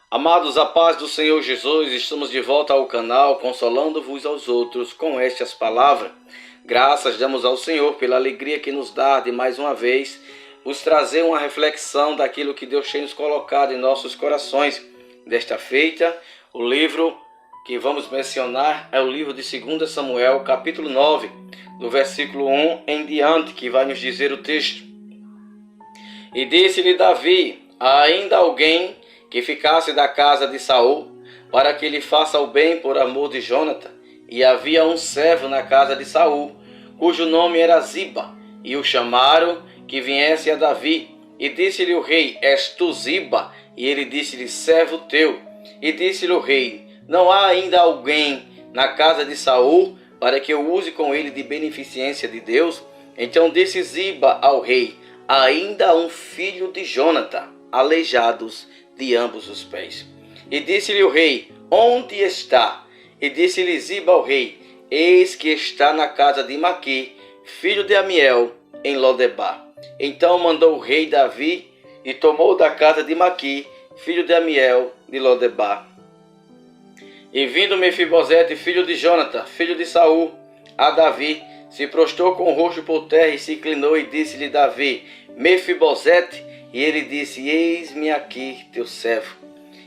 Amados, a paz do Senhor Jesus, estamos de volta ao canal, consolando-vos aos outros com estas palavras. Graças damos ao Senhor pela alegria que nos dá de mais uma vez vos trazer uma reflexão daquilo que Deus tem nos colocado em nossos corações. Desta feita, o livro que vamos mencionar é o livro de 2 Samuel, capítulo 9, do versículo 1 em diante, que vai nos dizer o texto. E disse-lhe Davi: há ainda alguém que ficasse da casa de Saul, para que lhe faça o bem por amor de Jonatã. E havia um servo na casa de Saul, cujo nome era Ziba, e o chamaram que viesse a Davi. E disse-lhe o rei: és tu Ziba? E ele disse-lhe: servo teu. E disse-lhe o rei: não há ainda alguém na casa de Saul, para que eu use com ele de beneficência de Deus? Então disse Ziba ao rei: ainda há um filho de Jonatã, aleijados de ambos os pés. E disse-lhe o rei: onde está? E disse-lhe Ziba ao rei: eis que está na casa de Maqui, filho de Amiel, em Lodebar. Então mandou o rei Davi e tomou da casa de Maqui, filho de Amiel, de Lodebar. E vindo Mefibosete, filho de Jonatã, filho de Saul, a Davi, se prostrou com o rosto por terra e se inclinou, e disse-lhe Davi: Mefibosete? E ele disse: eis-me aqui, teu servo.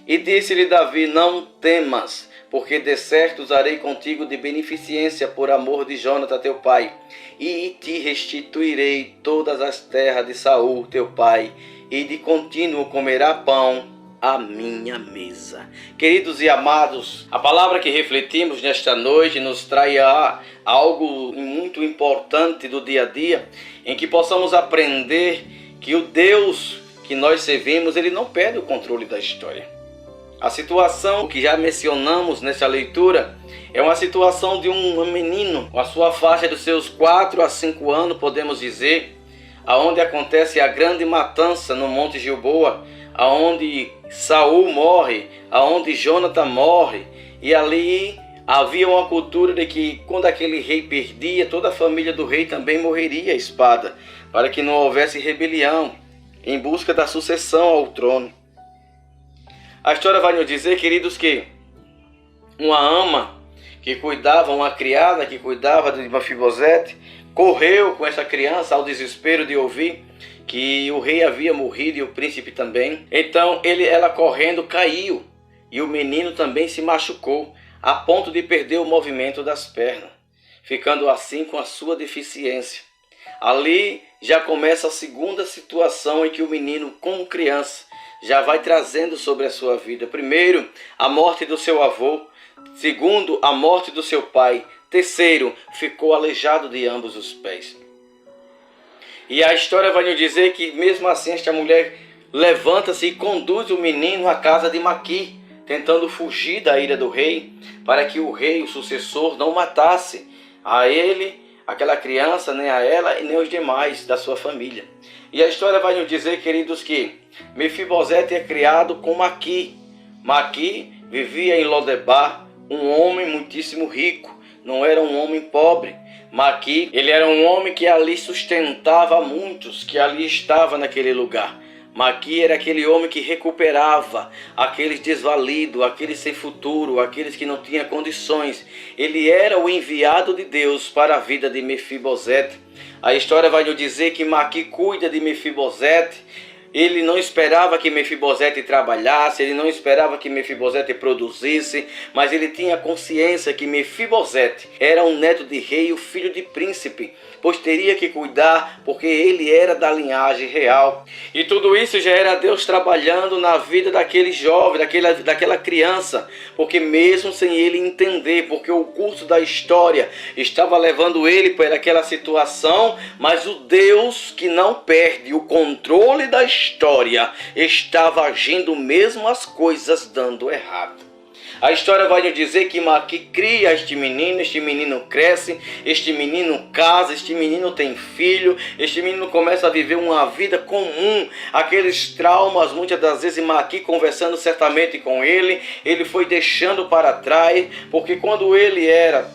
E disse-lhe Davi: não temas, porque de certo usarei contigo de beneficência por amor de Jonatã teu pai, e te restituirei todas as terras de Saul teu pai, e de contínuo comerá pão à minha mesa. Queridos e amados, a palavra que refletimos nesta noite nos traz algo muito importante do dia a dia, em que possamos aprender que o Deus que nós servimos, ele não perde o controle da história. A situação que já mencionamos nessa leitura é uma situação de um menino com a sua faixa dos seus 4 a 5 anos, podemos dizer, aonde acontece a grande matança no Monte Gilboa, aonde Saul morre, aonde Jonatã morre, e ali havia uma cultura de que quando aquele rei perdia, toda a família do rei também morreria à espada, para que não houvesse rebelião em busca da sucessão ao trono. A história vai nos dizer, queridos, que uma ama que cuidava, uma criada que cuidava de Mefibosete, correu com essa criança ao desespero de ouvir que o rei havia morrido e o príncipe também. Então ela correndo caiu, e o menino também se machucou, a ponto de perder o movimento das pernas, ficando assim com a sua deficiência. Ali já começa a segunda situação em que o menino, como criança, já vai trazendo sobre a sua vida. Primeiro, a morte do seu avô. Segundo, a morte do seu pai. Terceiro, ficou aleijado de ambos os pés. E a história vai nos dizer que mesmo assim esta mulher levanta-se e conduz o menino à casa de Maqui, tentando fugir da ira do rei, para que o rei, o sucessor, não matasse a ele, aquela criança, nem a ela e nem os demais da sua família. E a história vai nos dizer, queridos, que Mefibosete é criado com Maqui. Maqui vivia em Lodebar, um homem muitíssimo rico, não era um homem pobre. Maqui, ele era um homem que ali sustentava muitos, que ali estava naquele lugar. Maqui era aquele homem que recuperava aqueles desvalidos, aqueles sem futuro, aqueles que não tinham condições. Ele era o enviado de Deus para a vida de Mefibosete. A história vai nos dizer que Maqui cuida de Mefibosete. Ele não esperava que Mefibosete trabalhasse, ele não esperava que Mefibosete produzisse, mas ele tinha consciência que Mefibosete era um neto de rei, o filho de príncipe, pois teria que cuidar, porque ele era da linhagem real. E tudo isso já era Deus trabalhando na vida daquele jovem, daquela criança, porque mesmo sem ele entender, porque o curso da história estava levando ele para aquela situação, mas o Deus que não perde o controle da história estava agindo mesmo as coisas dando errado. A história vai nos dizer que Maqui cria este menino cresce, este menino casa, este menino tem filho, este menino começa a viver uma vida comum, aqueles traumas, muitas das vezes Maqui conversando certamente com ele foi deixando para trás, porque como ele era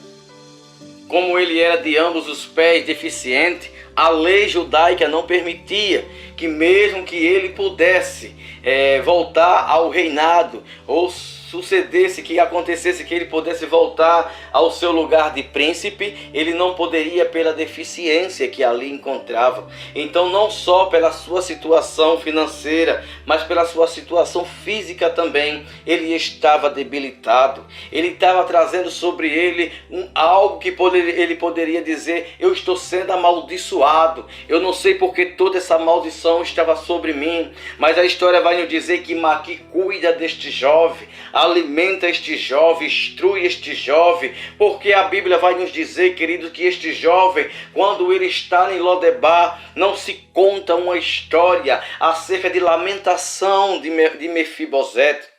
de ambos os pés, deficiente, A lei judaica não permitia que mesmo que ele pudesse voltar ao reinado, ou sucedesse, que acontecesse que ele pudesse voltar ao seu lugar de príncipe, ele não poderia pela deficiência que ali encontrava. Então, não só pela sua situação financeira, mas pela sua situação física também, ele estava debilitado. Ele estava trazendo sobre ele algo que ele poderia dizer: eu estou sendo amaldiçoado, eu não sei porque toda essa maldição estava sobre mim. Mas a história vai nos dizer que Maqui cuida deste jovem, alimenta este jovem, instrui este jovem, porque a Bíblia vai nos dizer, querido, que este jovem, quando ele está em Lodebar, não se conta uma história acerca de lamentação de Mefibosete,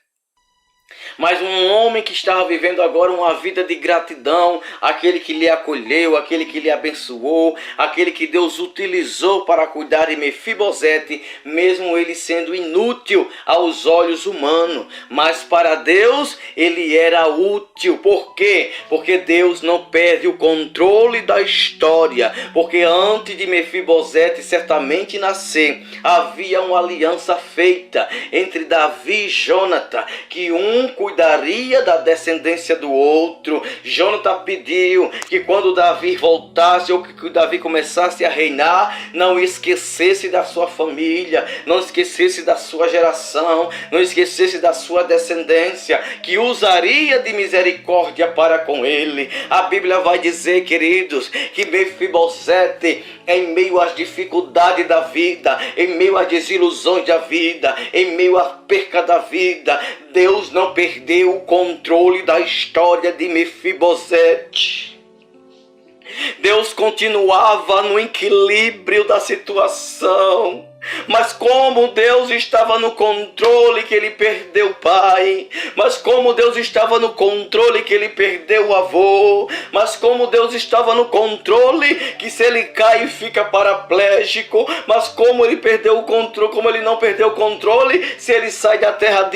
mas um homem que estava vivendo agora uma vida de gratidão, aquele que lhe acolheu, aquele que lhe abençoou, aquele que Deus utilizou para cuidar de Mefibosete, mesmo ele sendo inútil aos olhos humanos, mas para Deus ele era útil. Por quê? Porque Deus não perde o controle da história, porque antes de Mefibosete certamente nascer, havia uma aliança feita entre Davi e Jonatã, que um cuidaria da descendência do outro. Jonatã pediu que quando Davi voltasse, ou que Davi começasse a reinar, não esquecesse da sua família, não esquecesse da sua geração, não esquecesse da sua descendência, que usaria de misericórdia para com ele. A Bíblia vai dizer, queridos, que Mefibosete, em meio às dificuldades da vida, em meio às desilusões da vida, em meio à perca da vida, Deus não perdeu o controle da história de Mefibosete. Deus continuava no equilíbrio da situação. Mas como Deus estava no controle que ele perdeu o pai, mas como Deus estava no controle que ele perdeu o avô, mas como Deus estava no controle que se ele cai fica paraplégico, mas como ele perdeu o controle, como ele não perdeu o controle se ele sai da terra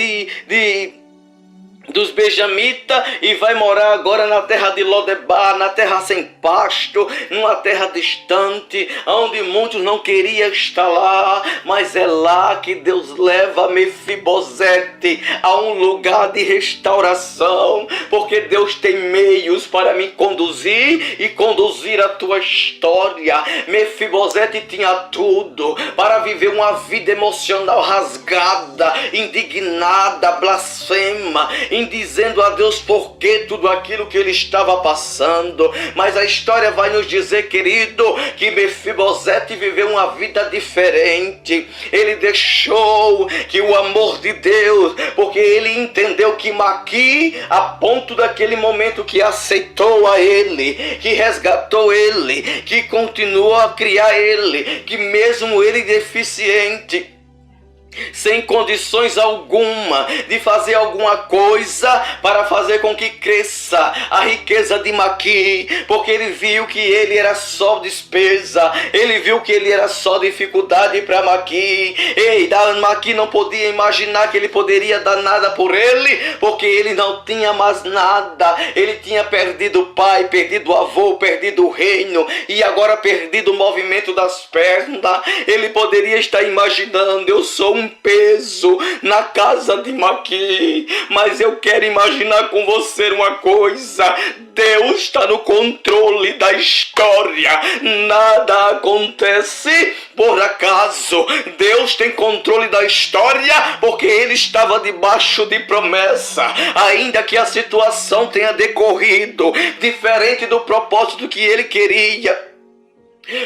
dos benjamitas e vai morar agora na terra de Lodebar, na terra sem pasto, numa terra distante, onde muitos não queriam estar lá, mas é lá que Deus leva Mefibosete a um lugar de restauração, porque Deus tem meios para me conduzir e conduzir a tua história. Mefibosete tinha tudo para viver uma vida emocional rasgada, indignada, blasfema, dizendo a Deus por que tudo aquilo que ele estava passando. Mas a história vai nos dizer, querido, que Mefibosete viveu uma vida diferente. Ele deixou que o amor de Deus, porque ele entendeu que Maqui, a ponto daquele momento que aceitou a ele, que resgatou ele, que continuou a criar ele, que mesmo ele deficiente, sem condições alguma de fazer alguma coisa para fazer com que cresça a riqueza de Maqui, porque ele viu que ele era só despesa, ele viu que ele era só dificuldade para Maqui. Maqui não podia imaginar que ele poderia dar nada por ele, porque ele não tinha mais nada. Ele tinha perdido o pai, perdido o avô, perdido o reino e agora perdido o movimento das pernas. Ele poderia estar imaginando: eu sou um peso na casa de Maqui. Mas eu quero imaginar com você uma coisa: Deus está no controle da história. Nada acontece por acaso. Deus tem controle da história porque ele estava debaixo de promessa. Ainda que a situação tenha decorrido diferente do propósito que ele queria,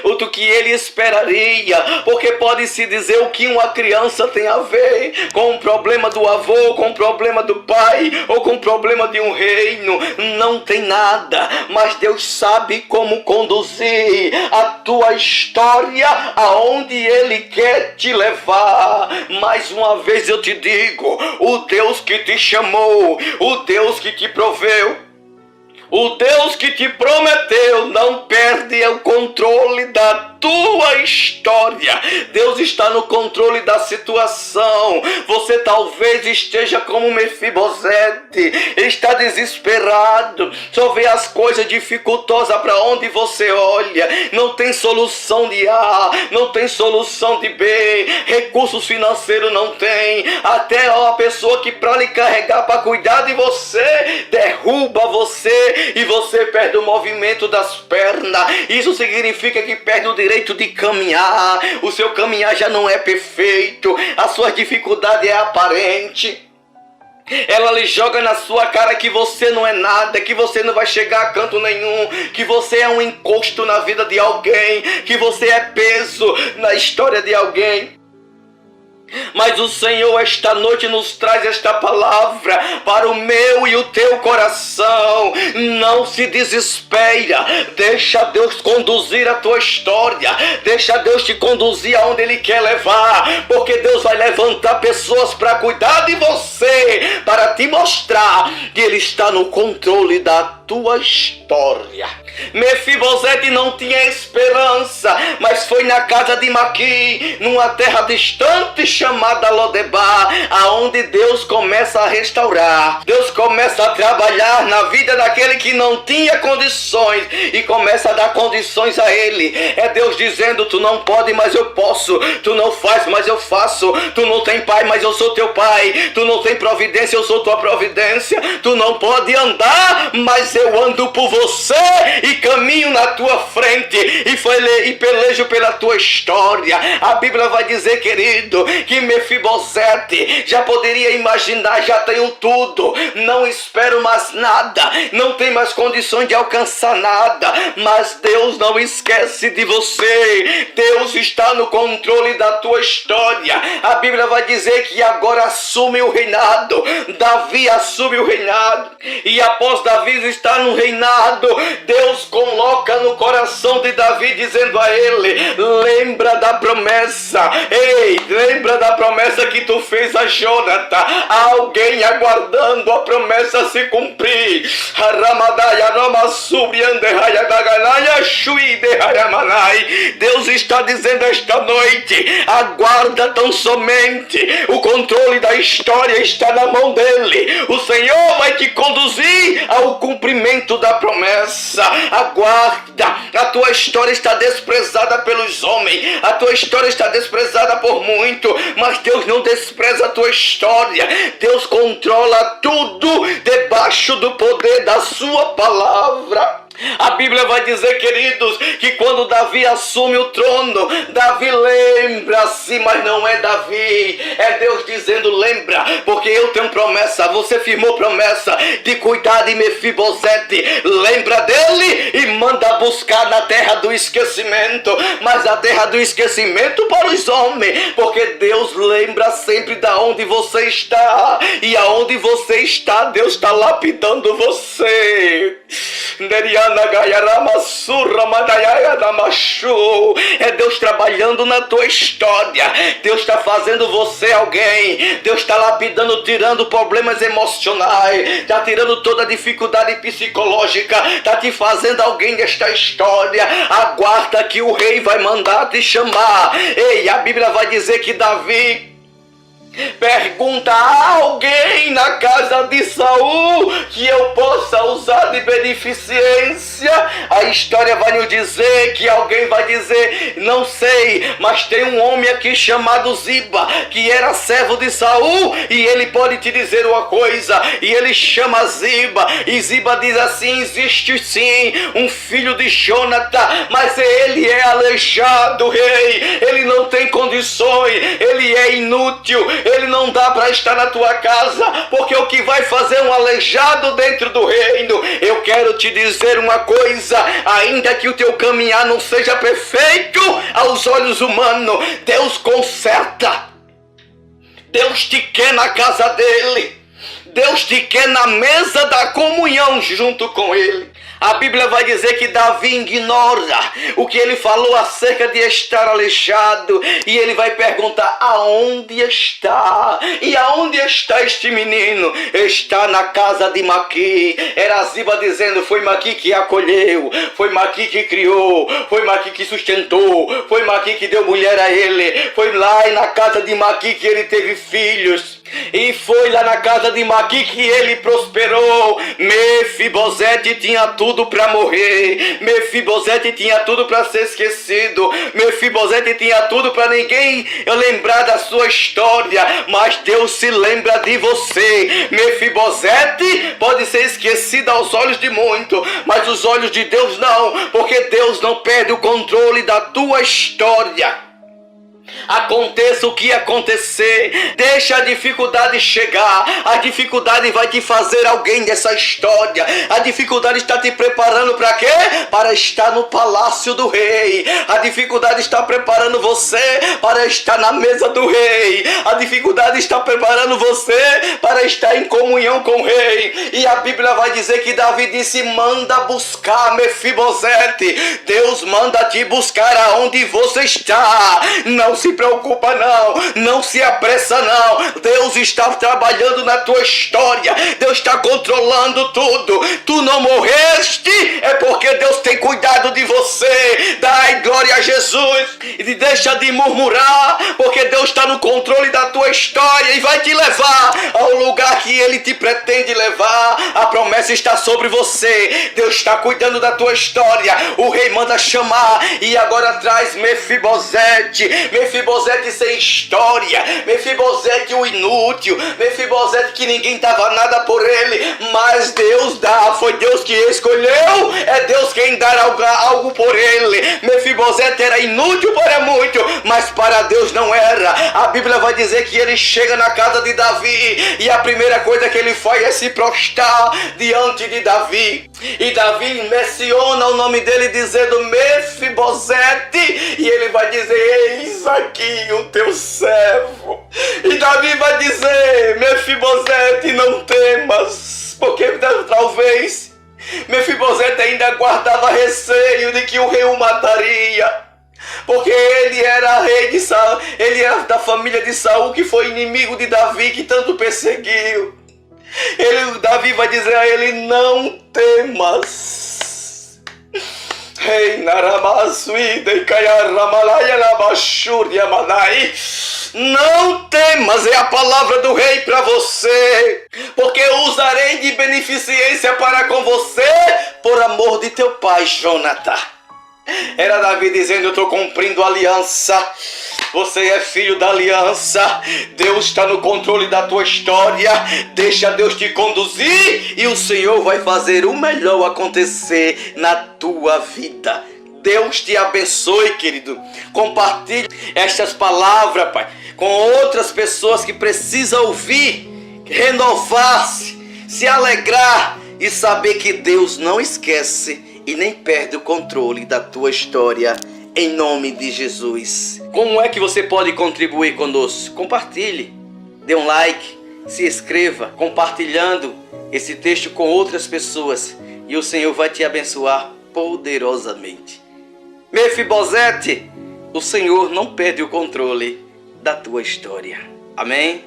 ou do que ele esperaria, porque pode-se dizer o que uma criança tem a ver com o problema do avô, com o problema do pai, ou com o problema de um reino. Não tem nada, mas Deus sabe como conduzir a tua história aonde ele quer te levar. Mais uma vez eu te digo: o Deus que te chamou, o Deus que te proveu, o Deus que te prometeu não perde o controle da tua história. Deus está no controle da situação. Você talvez esteja como Mefibosete, está desesperado, só vê as coisas dificultosas para onde você olha, não tem solução de A, não tem solução de B, recursos financeiros não tem, até a pessoa que para lhe carregar, para cuidar de você, derruba você e você perde o movimento das pernas. Isso significa que perde o direito de caminhar, o seu caminhar já não é perfeito, a sua dificuldade é aparente. Ela lhe joga na sua cara que você não é nada, que você não vai chegar a canto nenhum, que você é um encosto na vida de alguém, que você é peso na história de alguém. Mas o Senhor esta noite nos traz esta palavra para o meu e o teu coração. Não se desespera, deixa Deus conduzir a tua história, deixa Deus te conduzir aonde Ele quer levar, porque Deus vai levantar pessoas para cuidar de você, para te mostrar que Ele está no controle da tua história. Mefibosete não tinha esperança, mas foi na casa de Maqui, numa terra distante chamada Lodebar, aonde Deus começa a restaurar. Deus começa a trabalhar na vida daquele que não tinha condições e começa a dar condições a ele. É Deus dizendo: tu não pode, mas eu posso. Tu não faz, mas eu faço. Tu não tem pai, mas eu sou teu pai. Tu não tem providência, eu sou tua providência. Tu não pode andar, mas eu ando por você e caminho na tua frente e pelejo pela tua história. A Bíblia vai dizer, querido, que Mefibosete já poderia imaginar: já tenho tudo, não espero mais nada, não tem mais condições de alcançar nada. Mas Deus não esquece de você. Deus está no controle da tua história. A Bíblia vai dizer que agora assume o reinado. Davi assume o reinado, e após Davi estar no reinado, Deus coloca no coração de Davi, dizendo a ele: lembra da promessa. Ei, lembra da promessa que tu fez a Jonathan. Há alguém aguardando a promessa se cumprir. Deus está dizendo esta noite: aguarda tão somente. O controle da história está na mão dele. O Senhor vai te conduzir ao cumprimento da promessa. Aguarda. A tua história está desprezada pelos homens, a tua história está desprezada por muito, mas Deus não despreza a tua história. Deus controla tudo debaixo do poder da sua palavra. A Bíblia vai dizer, queridos, que quando Davi assume o trono, Davi lembra-se, mas não é Davi, é Deus dizendo: lembra, porque eu tenho promessa. Você firmou promessa de cuidar de Mefibosete. Lembra dele e manda buscar na terra do esquecimento. Mas a terra do esquecimento para os homens, porque Deus lembra sempre da onde você está, e aonde você está, Deus está lapidando você. É Deus trabalhando na tua história. Deus está fazendo você alguém. Deus está lapidando, tirando problemas emocionais, está tirando toda dificuldade psicológica, está te fazendo alguém desta história. Aguarda que o rei vai mandar te chamar. Ei, a Bíblia vai dizer que Davi pergunta a alguém na casa de Saul que eu possa usar de beneficência. A história vai nos dizer que alguém vai dizer: não sei, mas tem um homem aqui chamado Ziba, que era servo de Saul, e ele pode te dizer uma coisa. E ele chama Ziba, e Ziba diz assim: existe sim um filho de Jonathan, mas ele é aleijado, rei, ele não tem condições, ele é inútil, ele não dá para estar na tua casa, porque o que vai fazer um aleijado dentro do reino? Eu quero te dizer uma coisa: ainda que o teu caminhar não seja perfeito aos olhos humanos, Deus conserta. Deus te quer na casa dele, Deus te quer na mesa da comunhão junto com ele. A Bíblia vai dizer que Davi ignora o que ele falou acerca de estar aleijado. E ele vai perguntar: aonde está? E aonde está este menino? Está na casa de Maqui. Era Ziba dizendo: foi Maqui que acolheu, foi Maqui que criou, foi Maqui que sustentou, foi Maqui que deu mulher a ele. Foi lá na casa de Maqui que ele teve filhos. E foi lá na casa de Maqui que ele prosperou. Mefibosete tinha tudo para morrer. Mefibosete tinha tudo para ser esquecido. Mefibosete tinha tudo para ninguém lembrar da sua história. Mas Deus se lembra de você. Mefibosete pode ser esquecido aos olhos de muito, mas os olhos de Deus não, porque Deus não perde o controle da tua história. Aconteça o que acontecer, deixa a dificuldade chegar. A dificuldade vai te fazer alguém dessa história. A dificuldade está te preparando para quê? Para estar no palácio do rei. A dificuldade está preparando você para estar na mesa do rei. A dificuldade está preparando você para estar em comunhão com o rei. E a Bíblia vai dizer que Davi disse: manda buscar Mefibosete. Deus manda te buscar aonde você está. Não se preocupa não se apressa não. Deus está trabalhando na tua história. Deus está controlando tudo. Tu não morreste, é porque Deus tem cuidado de você. Dai glória a Jesus e deixa de murmurar, porque Deus está no controle da tua história e vai te levar ao lugar que Ele te pretende levar. A promessa está sobre você. Deus está cuidando da tua história. O rei manda chamar e agora traz Mefibosete. Mefibosete sem história, Mefibosete o inútil, Mefibosete que ninguém dava nada por ele, mas Deus dá, foi Deus que escolheu, é Deus quem dá algo por ele. Mefibosete era inútil para muito, mas para Deus não era. A Bíblia vai dizer que ele chega na casa de Davi e a primeira coisa que ele faz é se prostrar diante de Davi. E Davi menciona o nome dele dizendo Mefibosete, e ele vai dizer: eis aqui o teu servo. E Davi vai dizer: Mefibosete, não temas, porque talvez Mefibosete ainda guardava receio de que o rei o mataria, porque ele era rei de Saul, ele era da família de Saul, que foi inimigo de Davi, que tanto perseguiu. Davi vai dizer a ele: não temas. Não temas, é a palavra do rei para você, porque usarei de beneficência para com você por amor de teu pai Jonatã. Era Davi dizendo: eu estou cumprindo a aliança. Você é filho da aliança. Deus está no controle da tua história. Deixa Deus te conduzir e o Senhor vai fazer o melhor acontecer na tua vida. Deus te abençoe, querido. Compartilhe estas palavras, Pai, com outras pessoas que precisam ouvir, renovar-se, se alegrar e saber que Deus não esquece e nem perde o controle da tua história, em nome de Jesus. Como é que você pode contribuir conosco? Compartilhe, dê um like, se inscreva, compartilhando esse texto com outras pessoas, e o Senhor vai te abençoar poderosamente. Mefibosete, o Senhor não perde o controle da tua história. Amém?